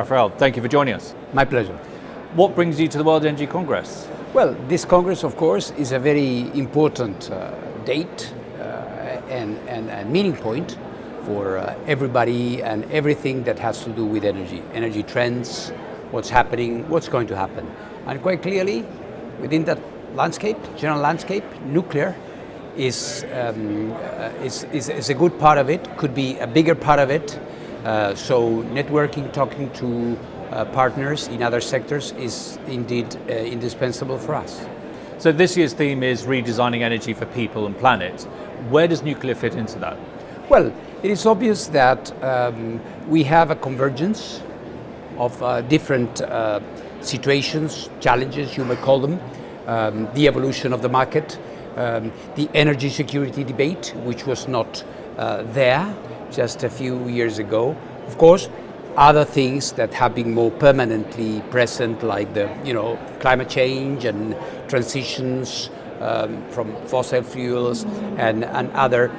Rafael, thank you for joining us. My pleasure. What brings you to the World Energy Congress? Well, this Congress, of course, is a very important date and a meeting point for everybody and everything that has to do with energy trends, what's happening, what's going to happen. And quite clearly, within that landscape, general landscape, nuclear is a good part of it, could be a bigger part of it. So networking, talking to partners in other sectors is indeed indispensable for us. So this year's theme is redesigning energy for people and planet. Where does nuclear fit into that? Well, it is obvious that we have a convergence of different situations, challenges you may call them, the evolution of the market, the energy security debate, which was not there just a few years ago. Of course, other things that have been more permanently present, like the climate change and transitions from fossil fuels and other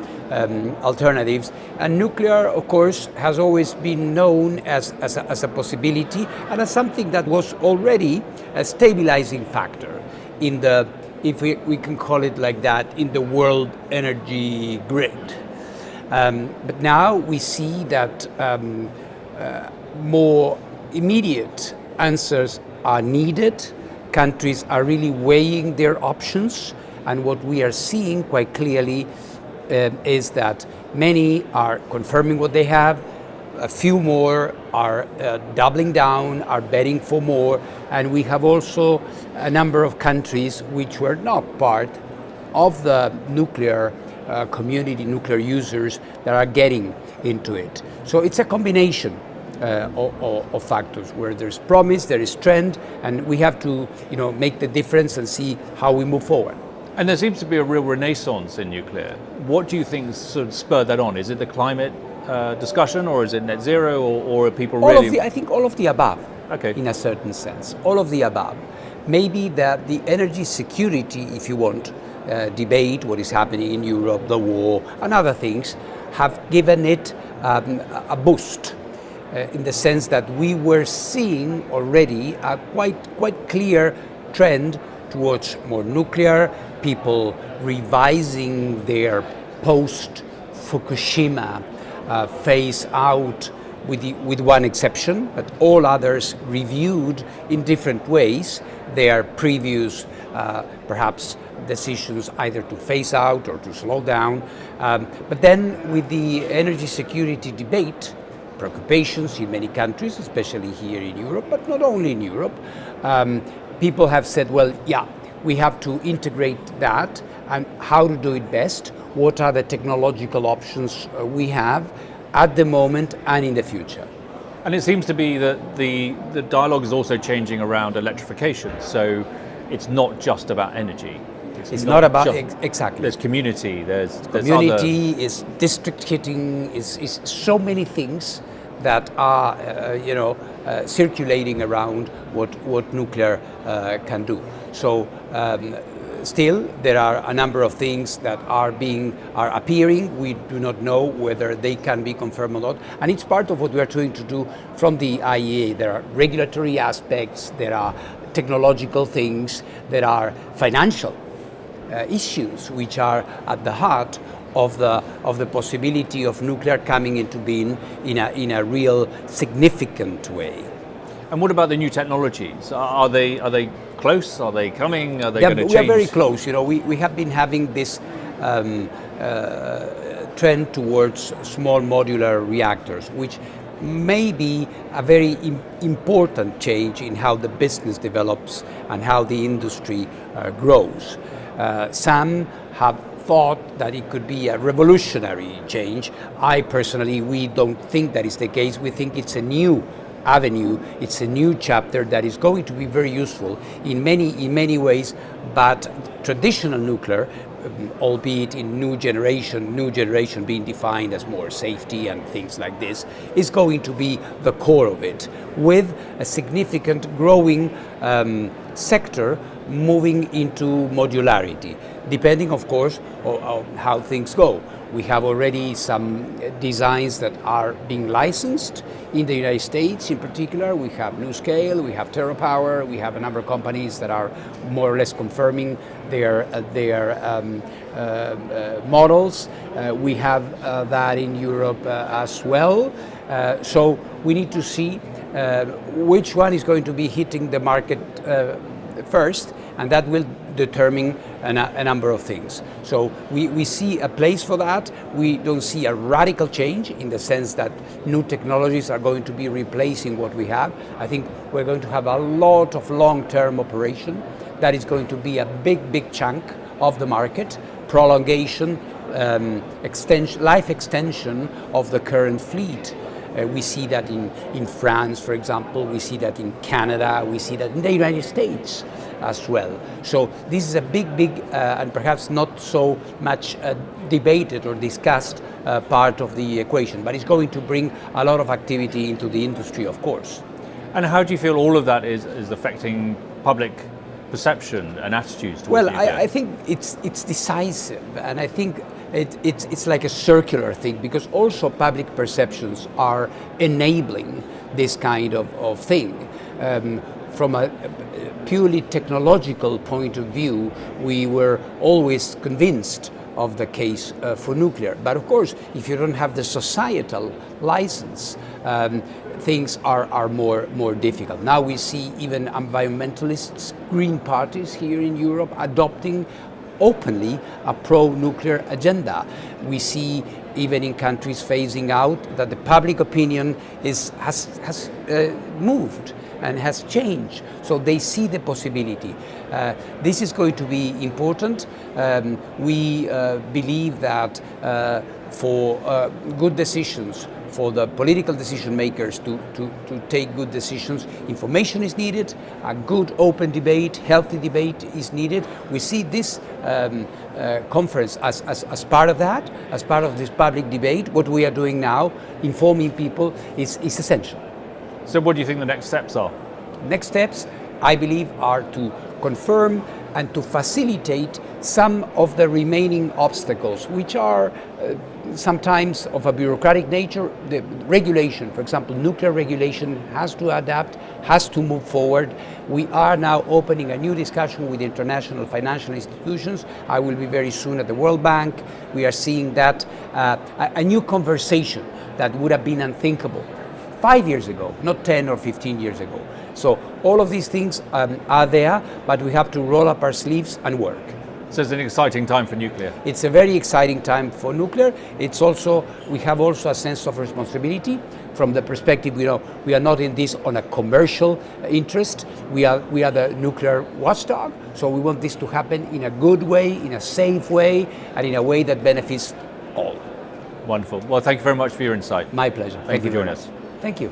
alternatives. And nuclear, of course, has always been known as a possibility and as something that was already a stabilizing factor in the, if we can call it like that, in the world energy grid. But now we see that more immediate answers are needed. Countries are really weighing their options, and what we are seeing quite clearly is that many are confirming what they have, a few more are doubling down, are betting for more, and we have also a number of countries which were not part of the nuclear community, nuclear users, that are getting into it. So it's a combination of factors where there's promise, there is trend, and we have to make the difference and see how we move forward. And there seems to be a real renaissance in nuclear. What do you think sort of spurred that on? Is it the climate discussion, or is it net zero, or are people really... I think all of the above, okay, in a certain sense. All of the above. Maybe that the energy security, if you want, debate, what is happening in Europe, the war, and other things, have given it a boost. In the sense that we were seeing already a quite clear trend towards more nuclear, people revising their post-Fukushima phase out with one exception, but all others reviewed in different ways their previous perhaps decisions either to phase out or to slow down. But then with the energy security debate, preoccupations in many countries, especially here in Europe, but not only in Europe, people have said, well, yeah, we have to integrate that, and how to do it best, what are the technological options we have at the moment and in the future. And it seems to be that the dialogue is also changing around electrification, so it's not just about energy. It's not about, exactly. There's community, there's community, is district heating, is so many things that are circulating around what nuclear can do. So still there are a number of things that are appearing. We do not know whether they can be confirmed or not, and it's part of what we are trying to do from the IAEA. There are regulatory aspects, there are technological things, there are financial issues which are at the heart of the possibility of nuclear coming into being in a real significant way. And what about the new technologies? Are they close? Are they coming? Are they going to change? We are very close. We have been having this trend towards small modular reactors, which may be a very important change in how the business develops and how the industry grows. Some have thought that it could be a revolutionary change. We don't think that is the case. We think it's a new avenue, it's a new chapter that is going to be very useful in many ways, but traditional nuclear, albeit in new generation being defined as more safety and things like this, is going to be the core of it, with a significant growing sector moving into modularity, depending, of course, on how things go. We have already some designs that are being licensed in the United States. In particular, we have NewScale, we have TerraPower, we have a number of companies that are more or less confirming their models. We have that in Europe as well. So we need to see which one is going to be hitting the market first, and that will determine a number of things. So we see a place for that. We don't see a radical change in the sense that new technologies are going to be replacing what we have. I think we're going to have a lot of long-term operation. That is going to be a big chunk of the market, prolongation, life extension of the current fleet. We see that in France, for example, we see that in Canada, we see that in the United States as well. So this is a big and perhaps not so much debated or discussed part of the equation, but it's going to bring a lot of activity into the industry, of course. And how do you feel all of that is affecting public perception and attitudes towards nuclear? Well, I think it's decisive, and I think it's like a circular thing, because also public perceptions are enabling this kind of thing. From a purely technological point of view, we were always convinced of the case for nuclear. But of course, if you don't have the societal license, things are more difficult. Now we see even environmentalists, green parties here in Europe adopting openly a pro-nuclear agenda. We see even in countries phasing out that the public opinion has moved and has changed. So they see the possibility. This is going to be important. We believe that for good decisions, for the political decision makers to take good decisions, information is needed, a good open debate, healthy debate is needed. We see this conference as part of that, as part of this public debate. What we are doing now, informing people, is essential. So what do you think the next steps are? Next steps, I believe, are to confirm and to facilitate some of the remaining obstacles, which are sometimes of a bureaucratic nature. The regulation, for example, nuclear regulation has to adapt, has to move forward. We are now opening a new discussion with international financial institutions. I will be very soon at the World Bank. We are seeing that a new conversation that would have been unthinkable 5 years ago, not 10 or 15 years ago. So all of these things are there, but we have to roll up our sleeves and work. So it's an exciting time for nuclear. It's a very exciting time for nuclear. It's also, we have also a sense of responsibility from the perspective, we are not in this on a commercial interest. We are the nuclear watchdog. So we want this to happen in a good way, in a safe way, and in a way that benefits all. Wonderful. Well, thank you very much for your insight. My pleasure. Thank you for joining us. Thank you.